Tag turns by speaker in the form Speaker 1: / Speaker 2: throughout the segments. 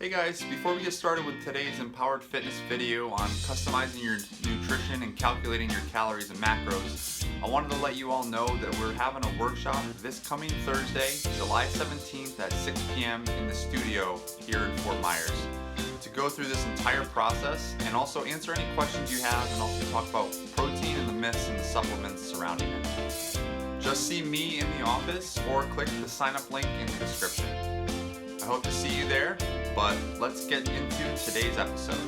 Speaker 1: Hey guys, before we get started with today's Empowered Fitness video on customizing your nutrition and calculating your calories and macros, I wanted to let you all know that we're having a workshop this coming Thursday, July 17th at 6 p.m. in the studio here in Fort Myers to go through this entire process and also answer any questions you have and also talk about protein and the myths and the supplements surrounding it. Just see me in the office or click the sign up link in the description. I hope to see you there, but let's get into today's episode.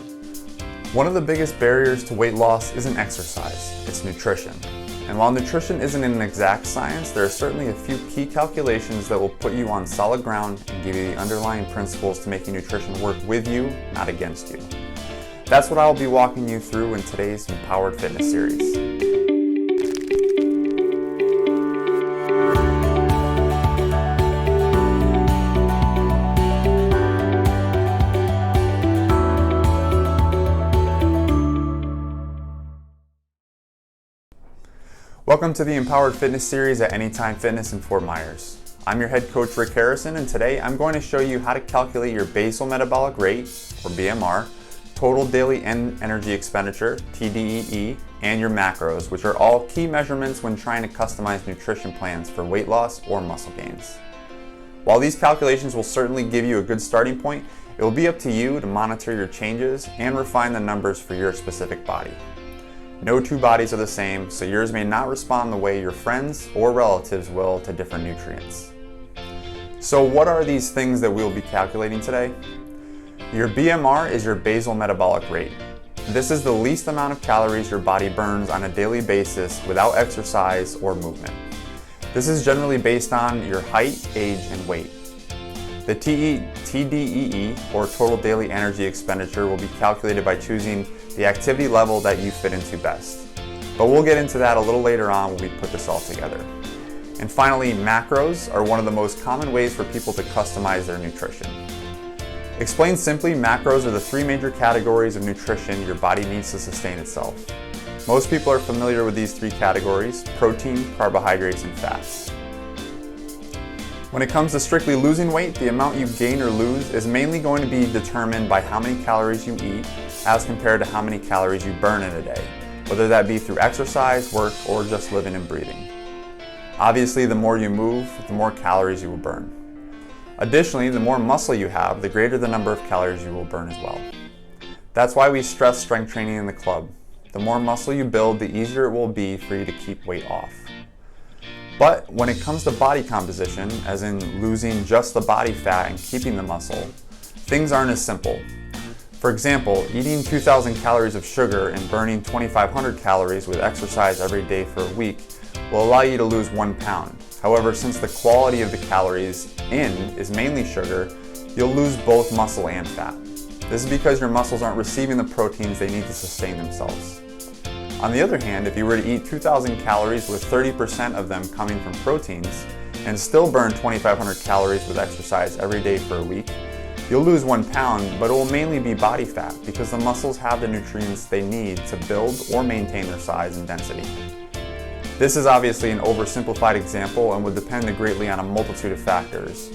Speaker 2: One of the biggest barriers to weight loss isn't exercise, it's nutrition. And while nutrition isn't an exact science, there are certainly a few key calculations that will put you on solid ground and give you the underlying principles to making nutrition work with you, not against you. That's what I'll be walking you through in today's Empowered Fitness series. Welcome to the Empowered Fitness series at Anytime Fitness in Fort Myers. I'm your head coach Rick Harrison, and today I'm going to show you how to calculate your basal metabolic rate, or BMR, total daily energy expenditure, TDEE, and your macros, which are all key measurements when trying to customize nutrition plans for weight loss or muscle gains. While these calculations will certainly give you a good starting point, it will be up to you to monitor your changes and refine the numbers for your specific body. No two bodies are the same, so yours may not respond the way your friends or relatives will to different nutrients. So what are these things that we'll be calculating today? Your BMR is your basal metabolic rate. This is the least amount of calories your body burns on a daily basis without exercise or movement. This is generally based on your height, age, and weight. The TDEE, or total daily energy expenditure, will be calculated by choosing the activity level that you fit into best. But we'll get into that a little later on when we put this all together. And finally, macros are one of the most common ways for people to customize their nutrition. Explained simply, macros are the three major categories of nutrition your body needs to sustain itself. Most people are familiar with these three categories: protein, carbohydrates, and fats. When it comes to strictly losing weight, the amount you gain or lose is mainly going to be determined by how many calories you eat as compared to how many calories you burn in a day, whether that be through exercise, work, or just living and breathing. Obviously, the more you move, the more calories you will burn. Additionally, the more muscle you have, the greater the number of calories you will burn as well. That's why we stress strength training in the club. The more muscle you build, the easier it will be for you to keep weight off. But when it comes to body composition, as in losing just the body fat and keeping the muscle, things aren't as simple. For example, eating 2,000 calories of sugar and burning 2,500 calories with exercise every day for a week will allow you to lose 1 pound. However, since the quality of the calories in is mainly sugar, you'll lose both muscle and fat. This is because your muscles aren't receiving the proteins they need to sustain themselves. On the other hand, if you were to eat 2,000 calories with 30% of them coming from proteins and still burn 2,500 calories with exercise every day for a week, you'll lose 1 pound, but it will mainly be body fat because the muscles have the nutrients they need to build or maintain their size and density. This is obviously an oversimplified example and would depend greatly on a multitude of factors,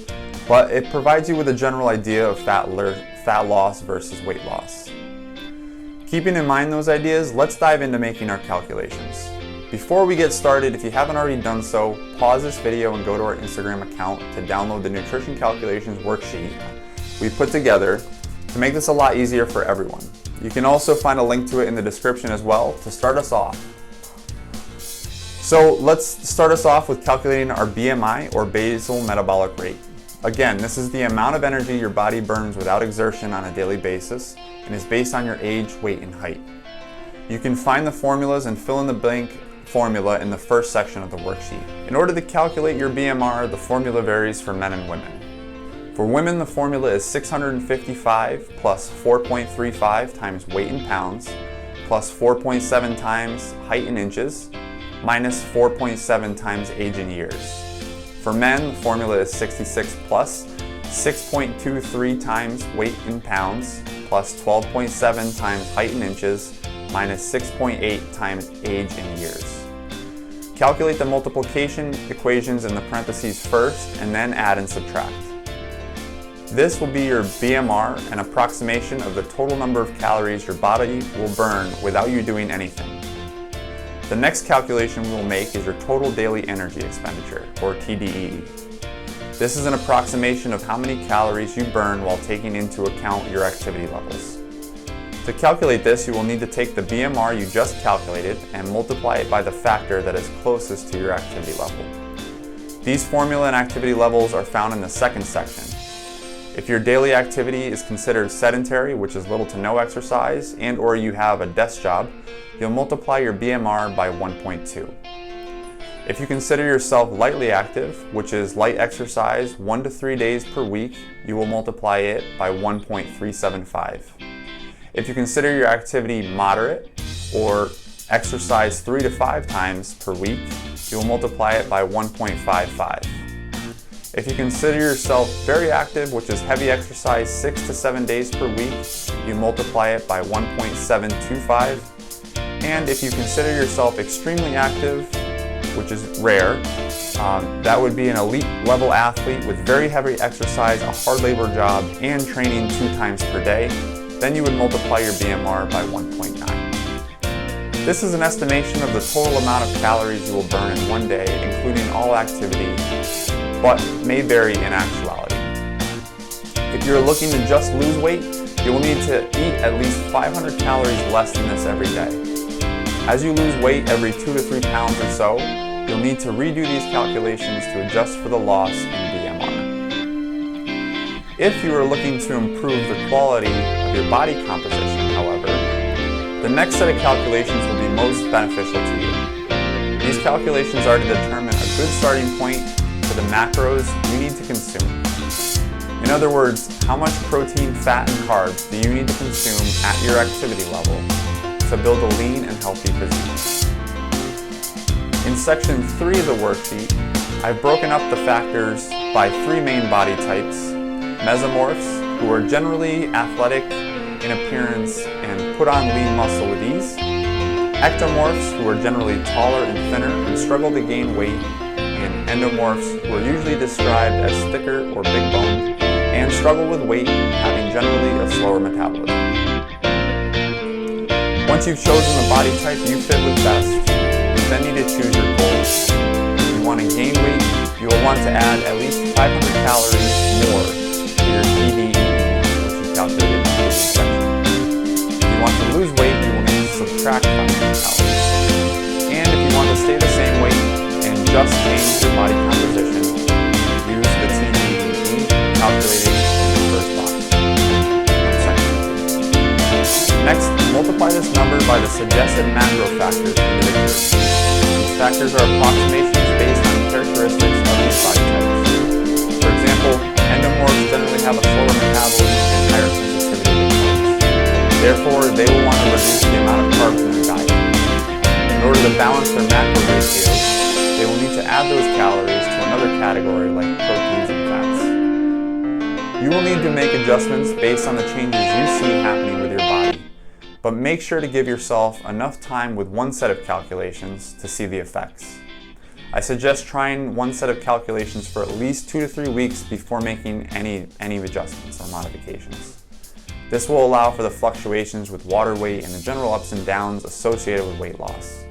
Speaker 2: but it provides you with a general idea of fat loss versus weight loss. Keeping in mind those ideas, let's dive into making our calculations. Before we get started, if you haven't already done so, pause this video and go to our Instagram account to download the nutrition calculations worksheet we put together to make this a lot easier for everyone. You can also find a link to it in the description as well to start us off. So let's start us off with calculating our BMI, or basal metabolic rate. Again, this is the amount of energy your body burns without exertion on a daily basis and is based on your age, weight, and height. You can find the formulas and fill in the blank formula in the first section of the worksheet. In order to calculate your BMR, the formula varies for men and women. For women, the formula is 655 plus 4.35 times weight in pounds plus 4.7 times height in inches minus 4.7 times age in years. For men, the formula is 66 plus 6.23 times weight in pounds plus 12.7 times height in inches minus 6.8 times age in years. Calculate the multiplication equations in the parentheses first and then add and subtract. This will be your BMR, an approximation of the total number of calories your body will burn without you doing anything. The next calculation we will make is your total daily energy expenditure, or TDEE. This is an approximation of how many calories you burn while taking into account your activity levels. To calculate this, you will need to take the BMR you just calculated and multiply it by the factor that is closest to your activity level. These formula and activity levels are found in the second section. If your daily activity is considered sedentary, which is little to no exercise, and or you have a desk job, you'll multiply your BMR by 1.2. If you consider yourself lightly active, which is light exercise 1 to 3 days per week, you will multiply it by 1.375. If you consider your activity moderate, or exercise 3 to 5 times per week, you will multiply it by 1.55. If you consider yourself very active, which is heavy exercise 6 to 7 days per week, you multiply it by 1.725. And if you consider yourself extremely active, which is rare, that would be an elite level athlete with very heavy exercise, a hard labor job, and training 2 times per day, then you would multiply your BMR by 1.9. This is an estimation of the total amount of calories you will burn in one day, including all activity, but may vary in actuality. If you're looking to just lose weight, you will need to eat at least 500 calories less than this every day. As you lose weight every 2 to 3 pounds or so, you'll need to redo these calculations to adjust for the loss in BMR. If you are looking to improve the quality of your body composition, however, the next set of calculations will be most beneficial to you. These calculations are to determine a good starting point for the macros you need to consume. In other words, how much protein, fat, and carbs do you need to consume at your activity level to build a lean and healthy physique. In section 3 of the worksheet, I've broken up the factors by 3 main body types: mesomorphs, who are generally athletic in appearance and put on lean muscle with ease; ectomorphs, who are generally taller and thinner and struggle to gain weight; and endomorphs, who are usually described as thicker or big-boned and struggle with weight, having generally a slower metabolism. Once you've chosen the body type you fit with best, you then need to choose your goals. If you want to gain weight, you will want to add at least 500 calories more to your TDEE, which is calculated in the previous section. If you want to lose weight, you will need to subtract 500 calories. And if you want to stay the same weight and just change your body composition, use the TDEE calculated in the first box. Next, multiply this number by the suggested macro factors individually. These factors are approximations based on characteristics of these body types. For example, endomorphs generally have a slower metabolism and higher sensitivity to carbs. Therefore, they will want to reduce the amount of carbs in their diet. In order to balance their macro ratios, they will need to add those calories to another category like proteins and fats. You will need to make adjustments based on the changes you see happening with your body, but make sure to give yourself enough time with one set of calculations to see the effects. I suggest trying one set of calculations for at least 2 to 3 weeks before making any adjustments or modifications. This will allow for the fluctuations with water weight and the general ups and downs associated with weight loss.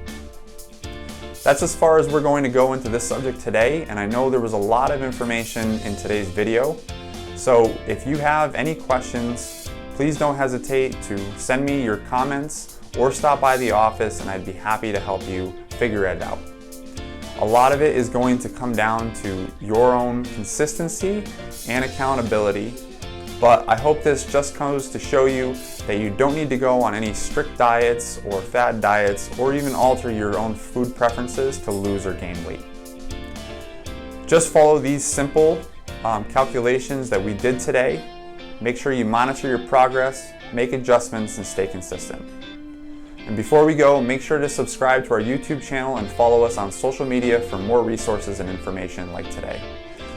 Speaker 2: That's as far as we're going to go into this subject today, and I know there was a lot of information in today's video. So if you have any questions, please don't hesitate to send me your comments or stop by the office and I'd be happy to help you figure it out. A lot of it is going to come down to your own consistency and accountability, but I hope this just goes to show you that you don't need to go on any strict diets or fad diets or even alter your own food preferences to lose or gain weight. Just follow these simple calculations that we did today. Make sure you monitor your progress, make adjustments, and stay consistent. And before we go, make sure to subscribe to our YouTube channel and follow us on social media for more resources and information like today.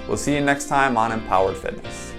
Speaker 2: We'll see you next time on Empowered Fitness.